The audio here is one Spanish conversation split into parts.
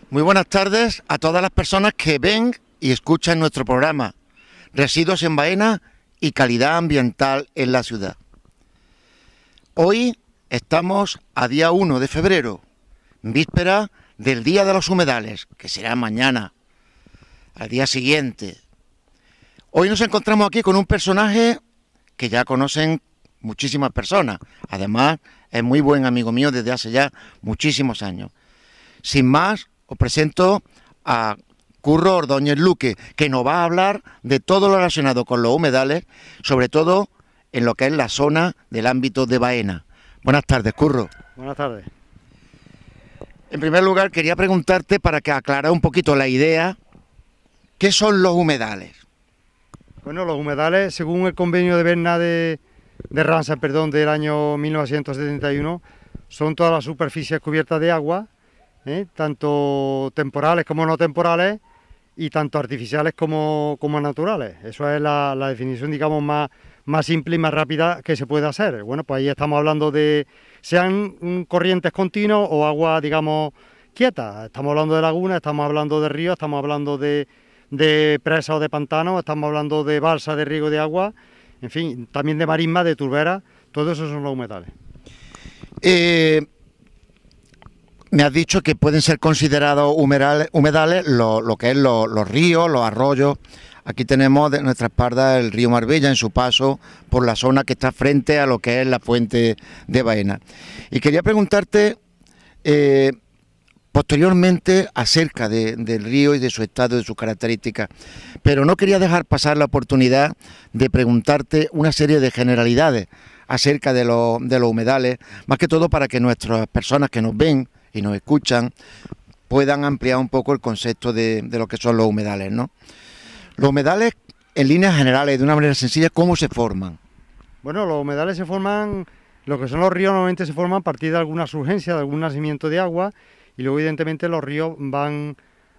Muy buenas tardes a todas las personas que ven y escuchan nuestro programa Residuos en Baena y Calidad Ambiental en la Ciudad. Hoy estamos a día 1 de febrero, víspera del Día de los Humedales, que será mañana, al día siguiente. Hoy nos encontramos aquí con un personaje que ya conocen muchísimas personas. Además, es muy buen amigo mío desde hace ya muchísimos años. Sin más, os presento a Curro Ordóñez Luque, que nos va a hablar de todo lo relacionado con los humedales, sobre todo en lo que es la zona del ámbito de Baena. Buenas tardes, Curro. Buenas tardes. En primer lugar, quería preguntarte, para que aclarara un poquito la idea, ¿qué son los humedales? Bueno, los humedales, según el convenio de Berna de Ramsar, del año 1971, son todas las superficies cubiertas de agua, tanto temporales como no temporales, y tanto artificiales como naturales. Eso es la definición, digamos, más simple y más rápida que se puede hacer. Bueno, pues ahí estamos hablando de, sean corrientes continuas o agua, digamos, quieta. Estamos hablando de lagunas, estamos hablando de ríos, estamos hablando de presas o de pantanos, estamos hablando de balsas de riego de agua, en fin, también de marismas, de turberas, todo eso son los humedales. Me has dicho que pueden ser considerados humedales lo que es los ríos, los arroyos. Aquí tenemos de nuestra espalda el río Marbella en su paso por la zona que está frente a lo que es la fuente de Baena. Y quería preguntarte posteriormente acerca del río y de su estado, de sus características, pero no quería dejar pasar la oportunidad de preguntarte una serie de generalidades acerca de los humedales, más que todo para que nuestras personas que nos ven y nos escuchan puedan ampliar un poco el concepto de lo que son los humedales, ¿no? Los humedales, en líneas generales, de una manera sencilla, ¿cómo se forman? Bueno, los humedales se forman, lo que son los ríos normalmente se forman a partir de alguna surgencia, de algún nacimiento de agua, y luego evidentemente los ríos van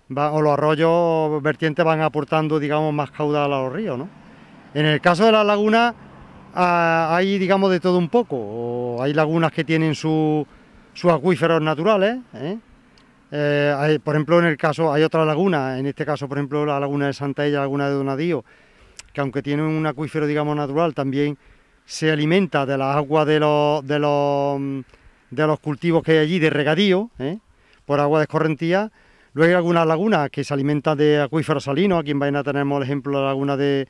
o los arroyos vertientes van aportando, digamos, más caudal a los ríos, ¿no? En el caso de las lagunas hay, digamos, de todo un poco. O hay lagunas que tienen sus acuíferos naturales, por ejemplo, en el caso, hay otras lagunas, en este caso, por ejemplo, la laguna de Santa Ella, la laguna de Donadío, que aunque tiene un acuífero, digamos, natural, también se alimenta de las aguas de los cultivos que hay allí, de regadío, por agua de escorrentía. Luego hay algunas lagunas que se alimentan de acuíferos salinos. Aquí en Baena tenemos el ejemplo de la laguna del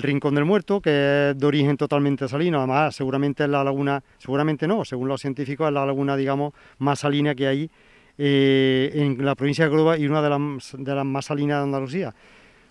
Rincón del Muerto, que es de origen totalmente salino. Además, seguramente es la laguna, seguramente no, según los científicos, es la laguna, digamos, más salina que hay en la provincia de Córdoba y una de las más salinas de Andalucía.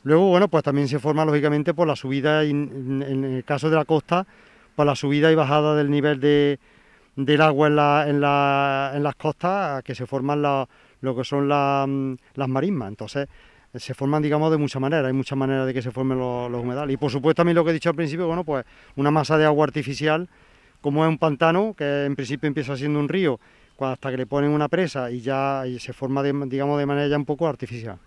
Luego, bueno, pues también se forma, lógicamente, por la subida, en el caso de la costa, por la subida y bajada del nivel del agua en las costas, que se forman lo que son las marismas. Entonces, se forman, digamos, de muchas maneras. Hay muchas maneras de que se formen los humedales. Y, por supuesto, también lo que he dicho al principio, bueno, pues una masa de agua artificial, como es un pantano, que en principio empieza siendo un río, hasta que le ponen una presa y se forma, digamos, de manera ya un poco artificial.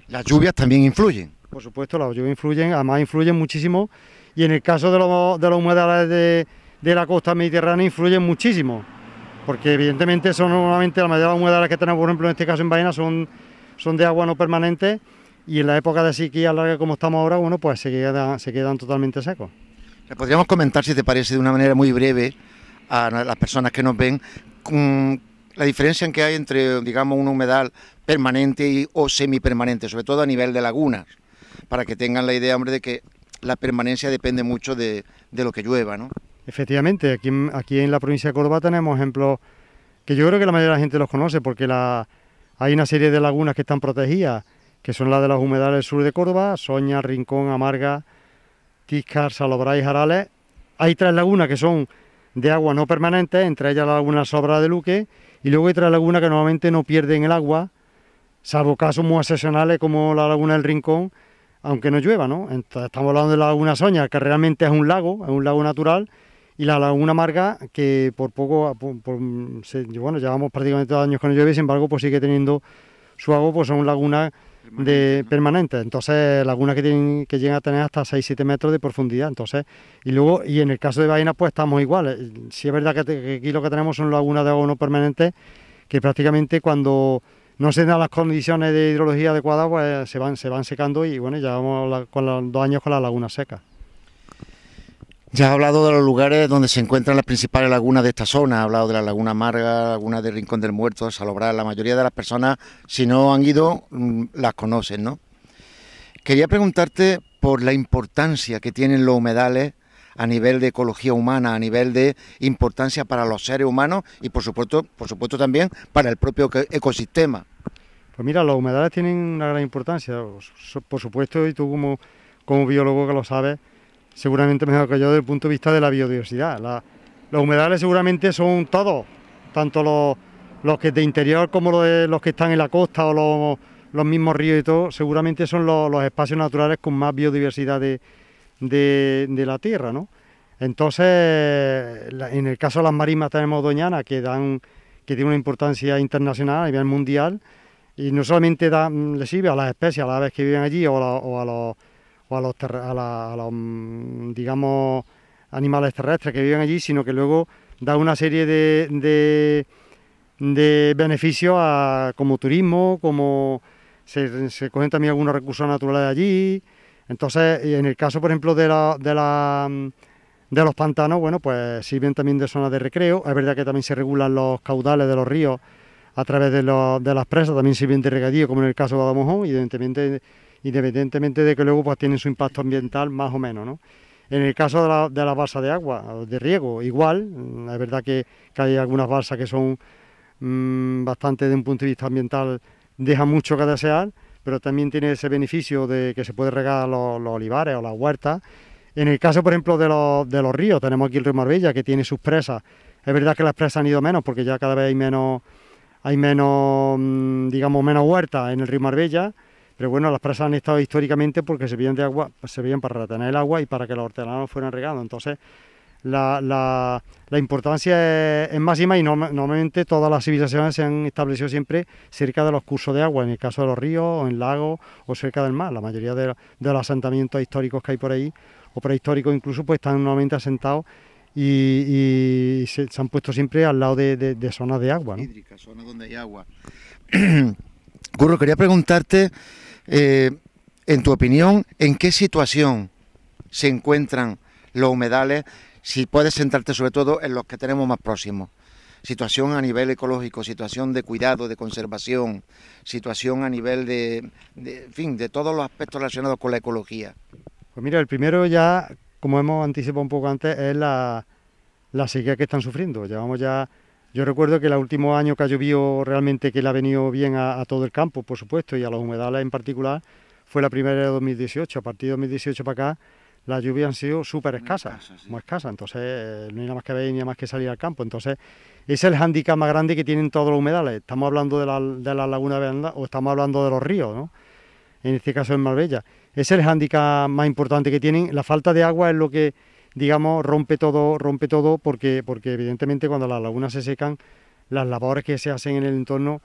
¿Las lluvias también influyen? Por supuesto, las lluvias influyen, además influyen muchísimo, y en el caso de los humedales de la costa mediterránea influyen muchísimo, porque evidentemente son normalmente la mayoría de los humedales que tenemos, por ejemplo, en este caso en Baena, son de agua no permanente, y en la época de sequía larga como estamos ahora, bueno, pues se quedan totalmente secos. Le podríamos comentar, si te parece, de una manera muy breve a las personas que nos ven, la diferencia en que hay entre, digamos, un humedal permanente o semipermanente, sobre todo a nivel de lagunas, para que tengan la idea, hombre, de que la permanencia depende mucho de lo que llueva, ¿no? Efectivamente, aquí en la provincia de Córdoba tenemos ejemplos que yo creo que la mayoría de la gente los conoce, porque hay una serie de lagunas que están protegidas, que son las de los humedales del sur de Córdoba: Soña, Rincón, Amarga, Tíscar, Salobral y Jarales. Hay 3 lagunas que son de agua no permanente, entre ellas la laguna Sobra de Luque, y luego hay 3 lagunas que normalmente no pierden el agua, salvo casos muy excepcionales como la laguna del Rincón, aunque no llueva, ¿no? Entonces, estamos hablando de la laguna Soña, que realmente es un lago natural, y la laguna Amarga, que por poco, bueno, llevamos prácticamente 2 años que no llueve, sin embargo, pues sigue teniendo su agua, pues son lagunas permanentes. Entonces, lagunas que llegan a tener hasta 6-7 metros de profundidad. Entonces, y en el caso de Baena, pues estamos iguales. Sí es verdad que aquí lo que tenemos son lagunas de agua no permanentes, que prácticamente cuando no se dan las condiciones de hidrología adecuadas, pues se van secando y bueno, ya vamos con los 2 años con las lagunas secas. Ya has hablado de los lugares donde se encuentran las principales lagunas de esta zona, has hablado de la Laguna Amarga, Laguna de Rincón del Muerto, Salobral. La mayoría de las personas, si no han ido, las conocen, ¿no? Quería preguntarte por la importancia que tienen los humedales a nivel de ecología humana, a nivel de importancia para los seres humanos y por supuesto también para el propio ecosistema. Pues mira, los humedales tienen una gran importancia, por supuesto, y tú como biólogo que lo sabes, seguramente mejor que yo desde el punto de vista de la biodiversidad. Los humedales seguramente son todos, tanto los que de interior como los que están en la costa o los mismos ríos y todo, seguramente son los espacios naturales con más biodiversidad de la tierra, ¿no? Entonces, en el caso de las marismas tenemos Doñana, que tiene una importancia internacional a nivel mundial, y no solamente le sirve a las especies, a las aves que viven allí o a los digamos, animales terrestres que viven allí, sino que luego da una serie de beneficios como turismo, como se cogen también algunos recursos naturales allí. Entonces, en el caso, por ejemplo, de los pantanos, bueno, pues sirven también de zonas de recreo. Es verdad que también se regulan los caudales de los ríos a través de las presas, también sirven de regadío, como en el caso de Adamojón, independientemente de que luego pues tienen su impacto ambiental más o menos, ¿no? En el caso de las balsas de agua, de riego, igual. Es verdad que hay algunas balsas que son bastante, desde un punto de vista ambiental, dejan mucho que desear, pero también tiene ese beneficio de que se puede regar los olivares o las huertas. En el caso, por ejemplo, de los ríos, tenemos aquí el río Marbella, que tiene sus presas. Es verdad que las presas han ido menos, porque ya cada vez hay menos, digamos, menos huertas en el río Marbella, pero bueno, las presas han estado históricamente porque servían de agua, servían para retener el agua y para que los hortelanos fueran regando. Entonces, la importancia es máxima y normalmente todas las civilizaciones se han establecido siempre cerca de los cursos de agua, en el caso de los ríos, o en lagos, o cerca del mar. La mayoría de los asentamientos históricos que hay por ahí, o prehistóricos incluso, pues están normalmente asentados y se han puesto siempre al lado de zonas de agua, ¿no? Hídricas, zonas donde hay agua. Curro, quería preguntarte, en tu opinión, ¿en qué situación se encuentran los humedales? Si puedes centrarte sobre todo en los que tenemos más próximos. Situación a nivel ecológico, situación de cuidado, de conservación, situación a nivel en fin, de todos los aspectos relacionados con la ecología. Pues mira, el primero ya, como hemos anticipado un poco antes, es la sequía que están sufriendo. Yo recuerdo que el último año que ha llovido realmente, que le ha venido bien a todo el campo, por supuesto, y a los humedales en particular, fue la primera de 2018. A partir de 2018 para acá, las lluvias han sido súper escasas, muy escasas. Entonces no hay nada más que ver ni nada más que salir al campo. Entonces ese es el hándicap más grande que tienen todos los humedales. Estamos hablando de la laguna de Venda o estamos hablando de los ríos, ¿no? En este caso en Marbella. Ese es el hándicap más importante que tienen. La falta de agua es lo que, digamos, rompe todo porque evidentemente cuando las lagunas se secan, las labores que se hacen en el entorno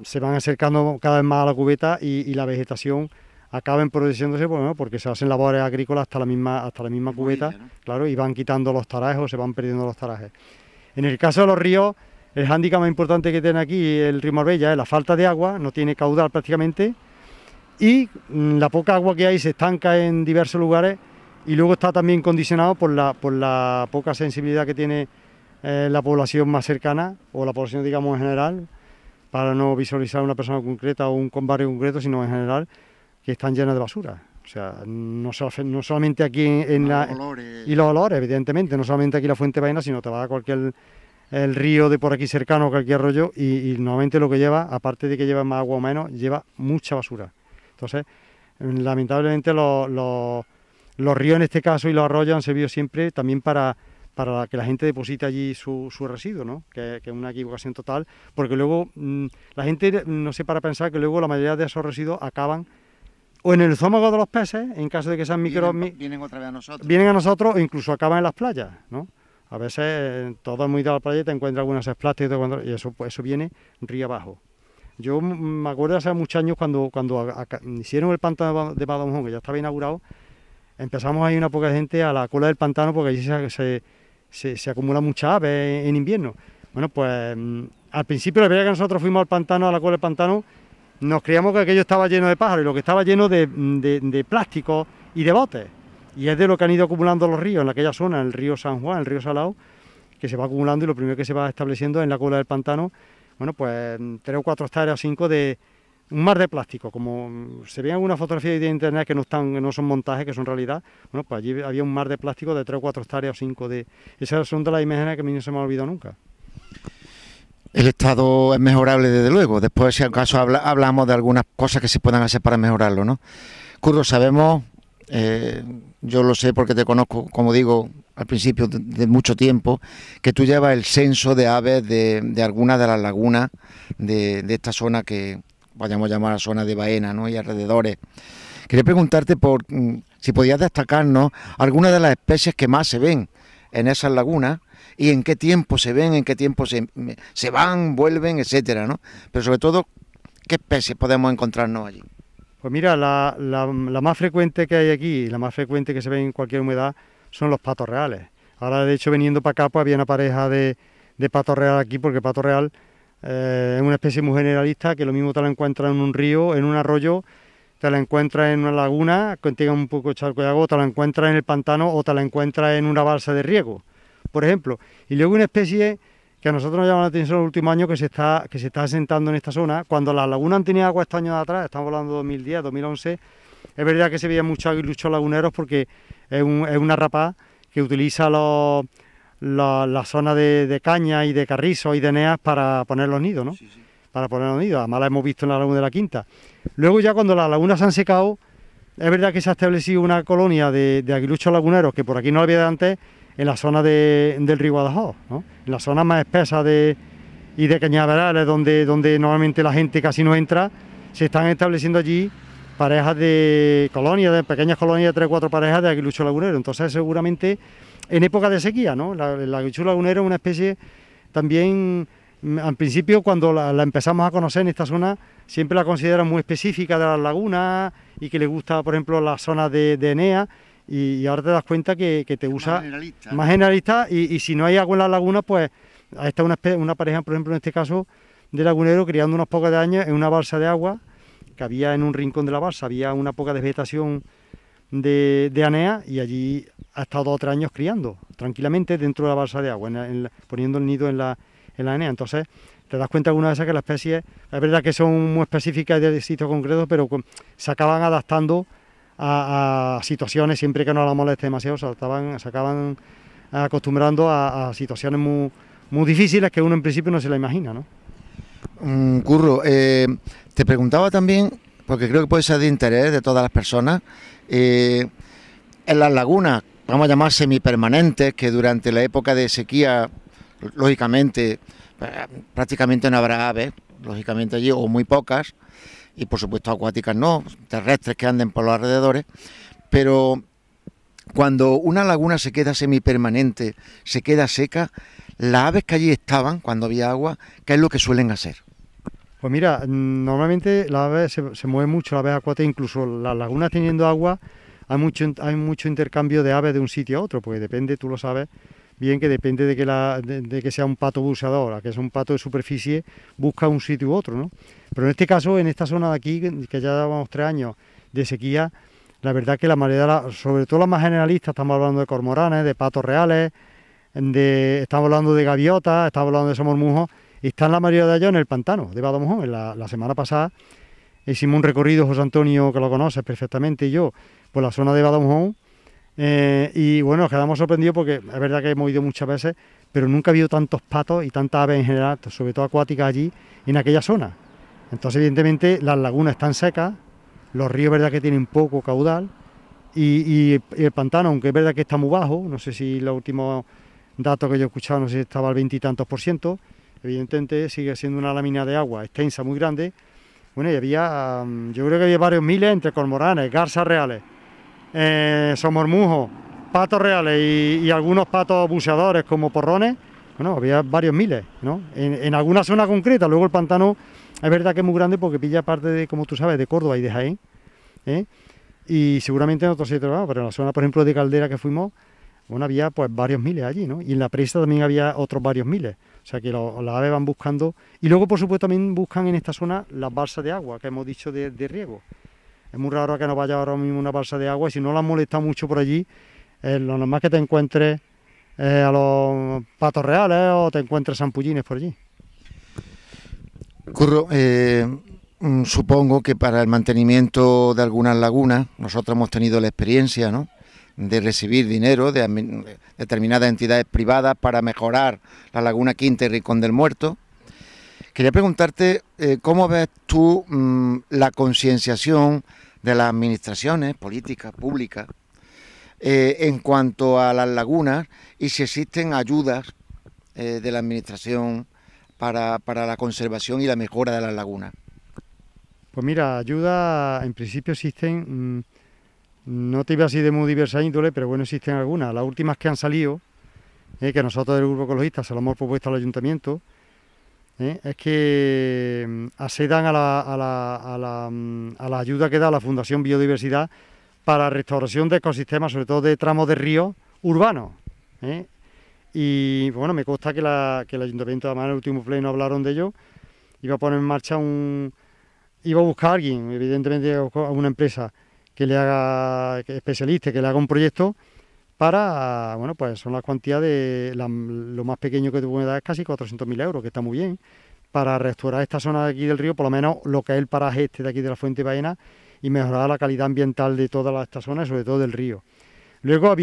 se van acercando cada vez más a la cubeta y la vegetación acaben produciéndose, bueno, porque se hacen labores agrícolas hasta la misma cubeta, ¿no? Claro, y van quitando los tarajes o se van perdiendo los tarajes. En el caso de los ríos, el hándicap más importante que tiene aquí el río Marbella es la falta de agua, no tiene caudal prácticamente, y la poca agua que hay se estanca en diversos lugares, y luego está también condicionado por la poca sensibilidad que tiene la población más cercana, o la población, digamos, en general, para no visualizar una persona concreta o un barrio concreto, sino en general, que están llenas de basura. O sea, no solamente aquí y los olores, evidentemente, no solamente aquí la Fuente Baena, sino te vas a el río de por aquí cercano, cualquier arroyo, y normalmente lo que lleva, aparte de que lleva más agua o menos, lleva mucha basura. Entonces, lamentablemente los ríos en este caso y los arroyos han servido siempre también para que la gente deposite allí su residuo, ¿no? Que es una equivocación total, porque luego la gente no se para pensar que luego la mayoría de esos residuos acaban o en el estómago de los peces, en caso de que sean vienen otra vez a nosotros. Vienen a nosotros o incluso acaban en las playas, ¿no? A veces todo es muy de la playa y te encuentras algunas plásticos y eso viene río abajo. Yo me acuerdo hace muchos años cuando hicieron el pantano de Badamojón, que ya estaba inaugurado, empezamos a ir una poca gente a la cola del pantano porque allí se acumula mucha ave en invierno. Bueno, pues al principio la verdad que nosotros fuimos al pantano, a la cola del pantano, nos creíamos que aquello estaba lleno de pájaros y lo que estaba lleno de plásticos y de botes. Y es de lo que han ido acumulando los ríos en aquella zona, el río San Juan, el río Salao, que se va acumulando y lo primero que se va estableciendo en la cola del pantano, bueno, pues 3 o 4 hectáreas o 5 de un mar de plástico, como se ve en algunas fotografías de internet que no son montajes, que son realidad. Bueno, pues allí había un mar de plástico de 3 o 4 hectáreas o 5 de... Esas son de las imágenes que a mí no se me ha olvidado nunca. El estado es mejorable desde luego, después si acaso hablamos de algunas cosas que se puedan hacer para mejorarlo, ¿no? Curro, sabemos, yo lo sé porque te conozco, como digo, al principio de mucho tiempo, que tú llevas el censo de aves de algunas de las lagunas de esta zona que vayamos a llamar la zona de Baena, ¿no? Y alrededores. Quería preguntarte por si podías destacarnos algunas de las especies que más se ven en esas lagunas y en qué tiempo se ven, en qué tiempo se van, vuelven, etcétera, ¿no? Pero sobre todo, ¿qué especies podemos encontrarnos allí? Pues mira, la más frecuente que hay aquí, la más frecuente que se ve en cualquier humedad, son los patos reales. Ahora, de hecho, viniendo para acá, pues había una pareja de pato real aquí, porque el pato real es una especie muy generalista, que lo mismo te la encuentras en un río, en un arroyo, te la encuentras en una laguna que tenga un poco de charco de agua, te la encuentras en el pantano o te la encuentras en una balsa de riego, por ejemplo. Y luego una especie que a nosotros nos llama la atención en los últimos años, que se está asentando en esta zona. Cuando las lagunas han tenido agua estos años de atrás, estamos hablando de 2010, 2011, es verdad que se veían muchos aguiluchos laguneros porque es una rapaz que utiliza la zona de caña y de carrizo y de eneas para poner los nidos, ¿no? Sí, sí. Para poner los nidos, además la hemos visto en la laguna de la Quinta. Luego ya cuando las lagunas se han secado, es verdad que se ha establecido una colonia de aguiluchos laguneros que por aquí no había de antes, en la zona del río Guadajoz, ¿no? En la zona más espesa y de cañaverales, donde normalmente la gente casi no entra, se están estableciendo allí parejas de colonias, de pequeñas colonias de 3 o 4 parejas de aguilucho lagunero. Entonces seguramente en época de sequía, ¿no? El aguilucho lagunero es una especie también, al principio cuando la empezamos a conocer en esta zona, siempre la consideran muy específica de las lagunas y que le gusta, por ejemplo, las zonas de enea. Y ahora te das cuenta que te usa más generalista y si no hay agua en las lagunas, pues ahí está una pareja, por ejemplo, en este caso, de lagunero criando unos pocos de años en una balsa de agua, que había en un rincón de la balsa, había una poca de vegetación de anea y allí ha estado 2 o 3 años criando tranquilamente dentro de la balsa de agua, poniendo el nido en la anea. Entonces te das cuenta algunas veces que las especies, es verdad que son muy específicas de sitios concretos, pero se acaban adaptando a situaciones, siempre que no la moleste demasiado, se acaban acostumbrando a situaciones muy difíciles que uno en principio no se la imagina, ¿no? Curro, te preguntaba también, porque creo que puede ser de interés de todas las personas, en las lagunas, vamos a llamar semipermanentes, que durante la época de sequía, lógicamente, prácticamente no habrá aves, lógicamente allí, o muy pocas, y por supuesto acuáticas no, terrestres que anden por los alrededores, pero cuando una laguna se queda semipermanente, se queda seca, las aves que allí estaban, cuando había agua, ¿qué es lo que suelen hacer? Pues mira, normalmente las aves se mueven mucho, las aves acuáticas, incluso las lagunas teniendo agua, hay mucho intercambio de aves de un sitio a otro, porque depende, tú lo sabes bien, que depende de que sea un pato buceador, a que es un pato de superficie, busca un sitio u otro, ¿no? Pero en este caso, en esta zona de aquí, que ya llevamos 3 años de sequía, la verdad que la mayoría, sobre todo las más generalistas, estamos hablando de cormoranes, de patos reales, estamos hablando de gaviotas, estamos hablando de somormujos, y están la mayoría de ellos en el pantano de Badajoz. La semana pasada hicimos un recorrido, José Antonio, que lo conoces perfectamente, y yo, por la zona de Badajoz, y bueno, nos quedamos sorprendidos porque es verdad que hemos ido muchas veces, pero nunca ha habido tantos patos y tantas aves en general, sobre todo acuáticas allí, en aquella zona. Entonces, evidentemente, las lagunas están secas, los ríos es verdad que tienen poco caudal, y el pantano, aunque es verdad que está muy bajo, no sé si los últimos datos que yo he escuchado, no sé si estaba al 20 y tantos %, evidentemente sigue siendo una lámina de agua extensa, muy grande. Bueno, y había, yo creo que había varios miles entre cormoranes, garzas reales, somormujos, patos reales y algunos patos buceadores como porrones. Bueno, había varios miles, ¿no? En alguna zona concreta. Luego el pantano es verdad que es muy grande porque pilla parte de, como tú sabes, de Córdoba y de Jaén, y seguramente en otros sitios, pero en la zona, por ejemplo, de Caldera que fuimos, Bueno, había pues varios miles allí, ¿no? Y en la presa también había otros varios miles. O sea que las aves van buscando. Y luego, por supuesto, también buscan en esta zona las balsas de agua que hemos dicho de riego. Es muy raro que no vaya ahora mismo una balsa de agua y si no la han molestado mucho por allí, lo normal que te encuentres a los patos reales o te encuentres zampullines por allí. Curro, supongo que para el mantenimiento de algunas lagunas, nosotros hemos tenido la experiencia, ¿no?, de recibir dinero de determinadas entidades privadas para mejorar la laguna Quinta y Rincón del Muerto. Quería preguntarte cómo ves tú la concienciación de las administraciones políticas, públicas, en cuanto a las lagunas y si existen ayudas de la administración para la conservación y la mejora de las lagunas. Pues mira, ayuda en principio existen, no te iba así de muy diversa índole, pero bueno, existen algunas. Las últimas que han salido, que nosotros del Grupo Ecologista se lo hemos propuesto al Ayuntamiento, es que accedan a la ayuda que da la Fundación Biodiversidad para la restauración de ecosistemas, sobre todo de tramos de ríos urbanos. Y bueno, me consta que el Ayuntamiento, además en el último pleno hablaron de ello, iba a poner en marcha iba a buscar a alguien, evidentemente a una empresa que le haga, especialista, que le haga un proyecto para, bueno, pues son las cuantías lo más pequeño que te puede dar es casi 400.000 euros, que está muy bien, para restaurar esta zona de aquí del río, por lo menos lo que es el paraje este de aquí de la Fuente Baena, y mejorar la calidad ambiental de toda esta zona y sobre todo del río. Luego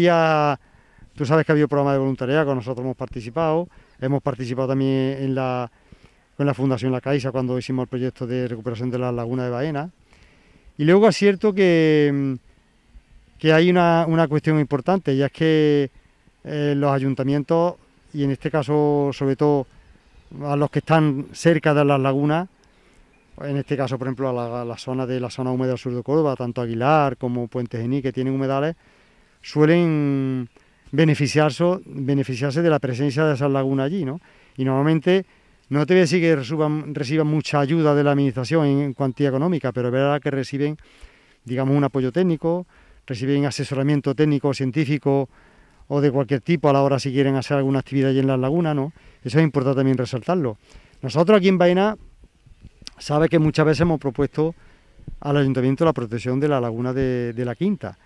tú sabes que había un programa de voluntariado que nosotros hemos participado también con la Fundación La Caixa cuando hicimos el proyecto de recuperación de la laguna de Baena. Y luego es cierto que hay una cuestión importante, y es que los ayuntamientos, y en este caso sobre todo a los que están cerca de las lagunas, en este caso por ejemplo a la zona húmeda del sur de Córdoba, tanto Aguilar como Puente Genil, que tienen humedales, suelen beneficiarse de la presencia de esas lagunas allí, ¿no? Y normalmente, no te voy a decir que reciban mucha ayuda de la administración en cuantía económica, pero es verdad que reciben, digamos, un apoyo técnico, reciben asesoramiento técnico, científico o de cualquier tipo a la hora si quieren hacer alguna actividad allí en las lagunas, ¿no? Eso es importante también resaltarlo. Nosotros aquí en Baena, sabe que muchas veces hemos propuesto al Ayuntamiento la protección de la laguna de la Quinta,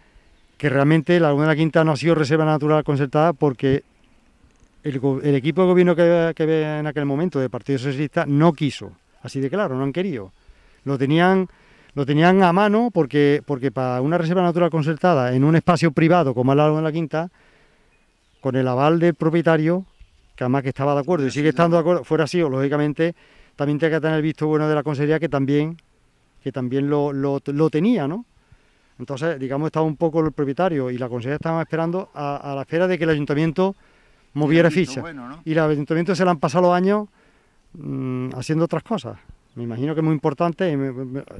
que realmente la laguna de la Quinta no ha sido reserva natural concertada porque el equipo de gobierno que había en aquel momento del Partido Socialista no quiso, así de claro, no han querido. Lo tenían a mano porque para una reserva natural concertada en un espacio privado como es la laguna de la Quinta, con el aval del propietario, que además que estaba de acuerdo y sigue estando de acuerdo, fuera así, o lógicamente también tiene que tener el visto bueno de la Consejería que también lo tenía, ¿no? Entonces, digamos, estaba un poco el propietario y la Consejería estaban esperando a la espera de que el Ayuntamiento moviera ficha. Bueno, ¿no? Y el Ayuntamiento se le han pasado los años haciendo otras cosas. Me imagino que es muy importante.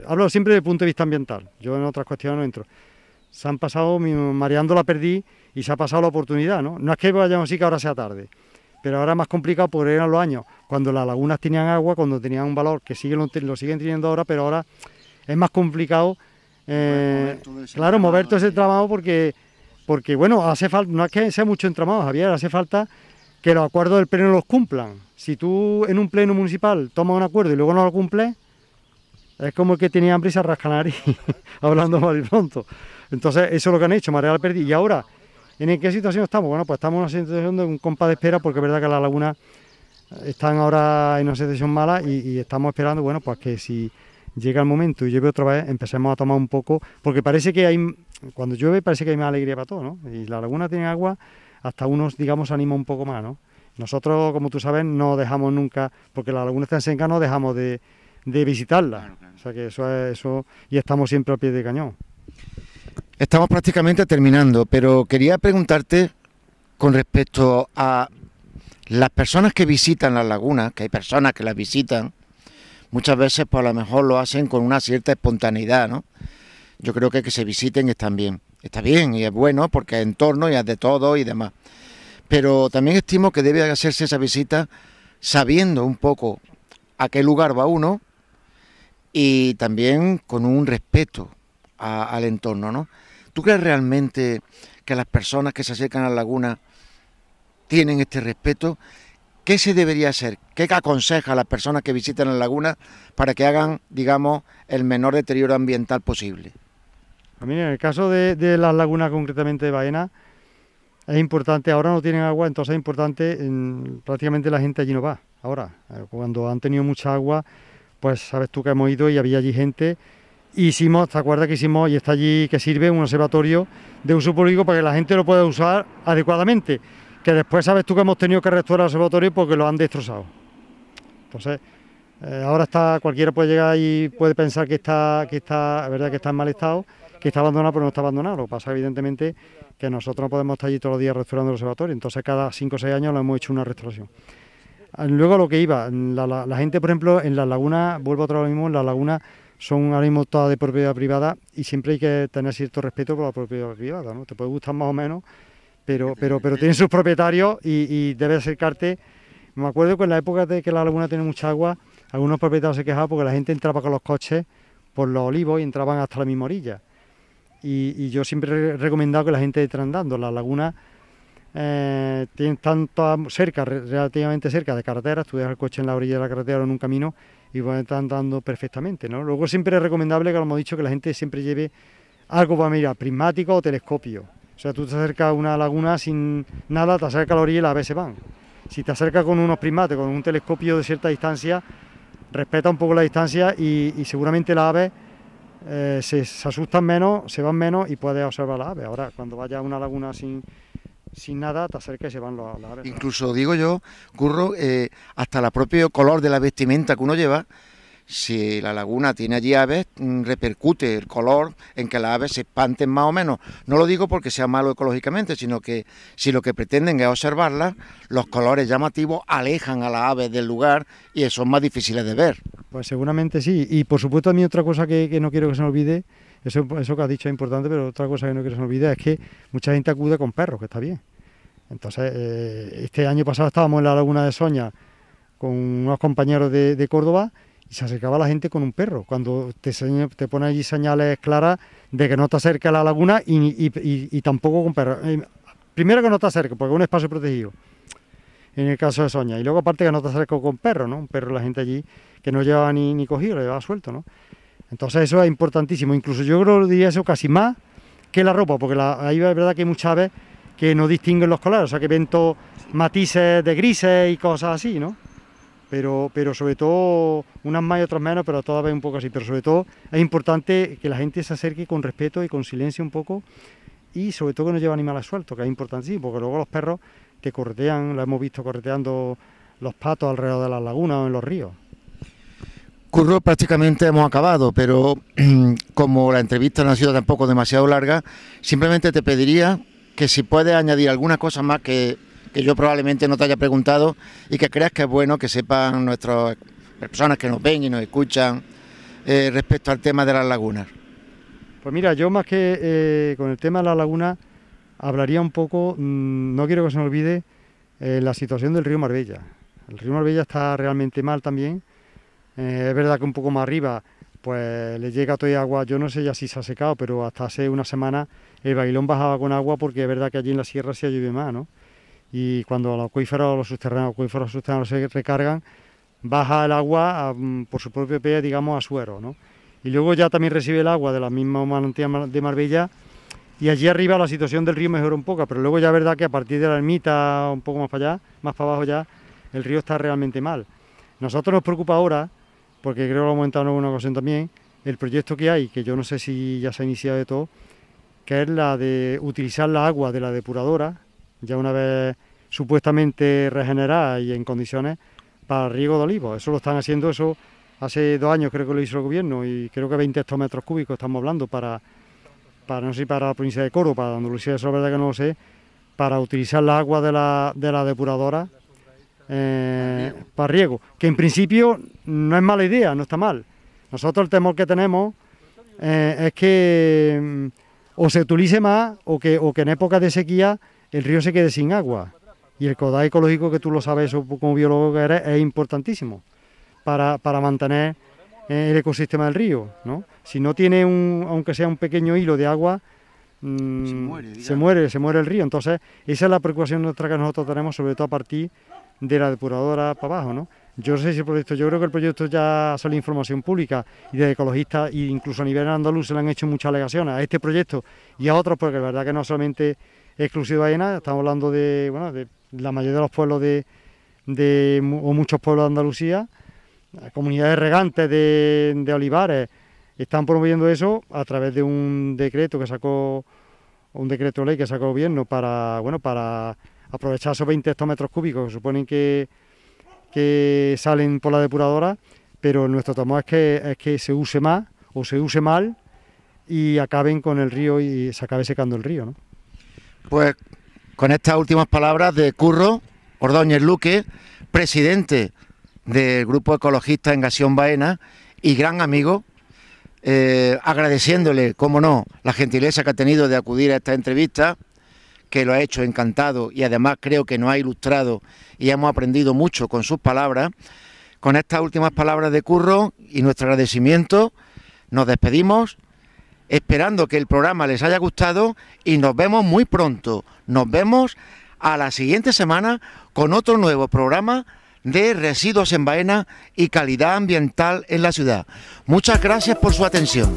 Hablo siempre desde el punto de vista ambiental. Yo en otras cuestiones no entro. Se han pasado mareando la perdiz y se ha pasado la oportunidad, ¿no? No es que vayamos así que ahora sea tarde, pero ahora es más complicado porque eran los años cuando las lagunas tenían agua, cuando tenían un valor que lo siguen teniendo ahora, pero ahora es más complicado, mover todo ese entramado porque bueno, hace falta, no es que sea mucho entramado, Javier, hace falta que los acuerdos del pleno los cumplan. Si tú en un pleno municipal tomas un acuerdo y luego no lo cumples, es como el que tenía hambre y se rasca la nariz, hablando mal y pronto. Entonces, eso es lo que han hecho, marear la perdiz. Y ahora, ¿en qué situación estamos? Bueno, pues estamos en una situación de un compás de espera, porque es verdad que las lagunas están ahora en una situación mala y estamos esperando, bueno, pues que si llega el momento y llueve otra vez, empecemos a tomar un poco, porque parece que cuando llueve parece que hay más alegría para todo, ¿no? Y la laguna tiene agua, hasta unos, digamos, anima un poco más, ¿no? Nosotros, como tú sabes, no dejamos nunca, porque la laguna está en seca, no dejamos de visitarla. Claro, claro. O sea que eso, y estamos siempre al pie de cañón. Estamos prácticamente terminando, pero quería preguntarte con respecto a las personas que visitan las lagunas, que hay personas que las visitan, muchas veces pues a lo mejor lo hacen con una cierta espontaneidad, ¿no? Yo creo que se visiten está bien y es bueno porque es entorno y es de todo y demás. Pero también estimo que debe hacerse esa visita sabiendo un poco a qué lugar va uno y también con un respeto al entorno, ¿no? ¿Tú crees realmente que las personas que se acercan a la laguna tienen este respeto, ¿qué se debería hacer? ¿Qué aconseja a las personas que visitan la laguna para que hagan, digamos, el menor deterioro ambiental posible? A mí, en el caso de las lagunas, concretamente de Baena, es importante, ahora no tienen agua, entonces es importante, prácticamente la gente allí no va. Ahora, cuando han tenido mucha agua, pues sabes tú que hemos ido y había allí gente. Hicimos, ¿te acuerdas que hicimos, y está allí, que sirve un observatorio de uso público para que la gente lo pueda usar adecuadamente? Que después sabes tú que hemos tenido que restaurar el observatorio porque lo han destrozado. Entonces, ahora está, cualquiera puede llegar y puede pensar que está, es verdad que está en mal estado, que está abandonado, pero no está abandonado. Lo que pasa, evidentemente, que nosotros no podemos estar allí todos los días restaurando el observatorio, entonces cada 5 o 6 años lo hemos hecho una restauración. Luego lo que iba, la gente, por ejemplo, en las lagunas, vuelvo otra vez lo mismo, en las lagunas son ahora mismo todas de propiedad privada y siempre hay que tener cierto respeto por la propiedad privada, ¿no? Te puede gustar más o menos, pero tienen sus propietarios y debes acercarte. Me acuerdo que en la época de que la laguna tiene mucha agua, algunos propietarios se quejaban porque la gente entraba con los coches por los olivos y entraban hasta la misma orilla. Y yo siempre he recomendado que la gente entre andando. Las lagunas tienen tanto cerca, relativamente cerca de carreteras, tú dejas el coche en la orilla de la carretera o en un camino y vas andando perfectamente, ¿no? Luego siempre es recomendable, que lo hemos dicho, que la gente siempre lleve algo para mirar, prismático o telescopio. O sea, tú te acercas a una laguna sin nada, te acercas a la orilla y las aves se van. Si te acercas con unos prismáticos, con un telescopio de cierta distancia, respeta un poco la distancia y seguramente las aves se asustan menos, se van menos y puedes observar las aves. Ahora, cuando vayas a una laguna sin nada, te acercas y se van las aves. Incluso, digo yo, Curro, hasta el propio color de la vestimenta que uno lleva, si la laguna tiene allí aves, repercute el color en que las aves se espanten más o menos. No lo digo porque sea malo ecológicamente, sino que si lo que pretenden es observarlas, los colores llamativos alejan a las aves del lugar y son más difíciles de ver. Pues seguramente sí. Y por supuesto, a mí otra cosa que no quiero que se me olvide, eso que has dicho es importante, pero otra cosa que no quiero que se me olvide es que mucha gente acude con perros, que está bien. Entonces, este año pasado estábamos en la laguna de Soña con unos compañeros de Córdoba y se acercaba la gente con un perro, cuando te pone allí señales claras de que no te acerques a la laguna y tampoco con perros. Primero que no te acerques, porque es un espacio protegido, en el caso de Soña, y luego aparte que no te acerques con perros, ¿no? Un perro, la gente allí que no llevaba ni cogido, lo llevaba suelto, ¿no? Entonces eso es importantísimo, incluso yo creo que diría eso casi más que la ropa, porque ahí es verdad que hay muchas aves que no distinguen los colores, o sea que ven todos matices de grises y cosas así, ¿no? Pero sobre todo, unas más y otras menos, pero todas ven un poco así. Pero sobre todo es importante que la gente se acerque con respeto y con silencio un poco, y sobre todo que no lleve animales sueltos, que es importantísimo, porque luego los perros te corretean, lo hemos visto correteando los patos alrededor de las lagunas o en los ríos. Curro, prácticamente hemos acabado, pero como la entrevista no ha sido tampoco demasiado larga, simplemente te pediría que si puedes añadir alguna cosa más que yo probablemente no te haya preguntado y que creas que es bueno que sepan nuestras personas que nos ven y nos escuchan respecto al tema de las lagunas. Pues mira, yo más que con el tema de las lagunas hablaría un poco, no quiero que se me olvide, la situación del río Marbella. El río Marbella está realmente mal también. Es verdad que un poco más arriba pues le llega todavía agua, yo no sé ya si se ha secado, pero hasta hace una semana el Bailón bajaba con agua, porque es verdad que allí en la sierra se llueve más, ¿no? Y cuando los acuíferos subterráneos se recargan, baja el agua por su propio pie, digamos, a suero, ¿no? Y luego ya también recibe el agua de la misma manantial de Marbella, y allí arriba la situación del río mejora un poco, pero luego ya es verdad que a partir de la ermita, un poco más para allá, más para abajo ya, el río está realmente mal. Nosotros nos preocupa ahora, porque creo que lo hemos comentado en alguna ocasión también, el proyecto que hay, que yo no sé si ya se ha iniciado de todo, que es la de utilizar la agua de la depuradora, ya una vez supuestamente regenerada y en condiciones, para riego de olivos. Eso lo están haciendo, eso hace 2 años creo que lo hizo el gobierno, y creo que 20 hectómetros cúbicos estamos hablando para no sé, para la provincia de Coro, para Andalucía, eso la verdad que no lo sé, para utilizar la agua de la depuradora para riego, que en principio no es mala idea, no está mal. Nosotros el temor que tenemos es que o se utilice más o que en épocas de sequía el río se quede sin agua, y el caudal ecológico, que tú lo sabes eso como biólogo que eres, es importantísimo para mantener el ecosistema del río, ¿no? Si no tiene aunque sea un pequeño hilo de agua, se muere el río. Entonces, esa es la preocupación nuestra que nosotros tenemos, sobre todo a partir de la depuradora para abajo, ¿no? Yo no sé si el proyecto, yo creo que el proyecto ya sale información pública y de ecologistas, e incluso a nivel andaluz se le han hecho muchas alegaciones a este proyecto y a otros, porque la verdad que no solamente es exclusivo de Baena, estamos hablando de, bueno, de la mayoría de los pueblos o muchos pueblos de Andalucía, comunidades regantes de olivares, están promoviendo eso a través de un decreto un decreto ley que sacó el gobierno para aprovechar esos 20 hectómetros cúbicos que suponen que salen por la depuradora, pero nuestro temor es que se use más o se use mal y acaben con el río y se acabe secando el río, ¿no? Pues con estas últimas palabras de Curro Ordóñez Luque, presidente del Grupo Ecologista en Gasión Baena y gran amigo, agradeciéndole, cómo no, la gentileza que ha tenido de acudir a esta entrevista, que lo ha hecho encantado y además creo que nos ha ilustrado y hemos aprendido mucho con sus palabras. Con estas últimas palabras de Curro y nuestro agradecimiento, nos despedimos, esperando que el programa les haya gustado y nos vemos muy pronto. Nos vemos a la siguiente semana con otro nuevo programa de residuos en Baena y calidad ambiental en la ciudad. Muchas gracias por su atención.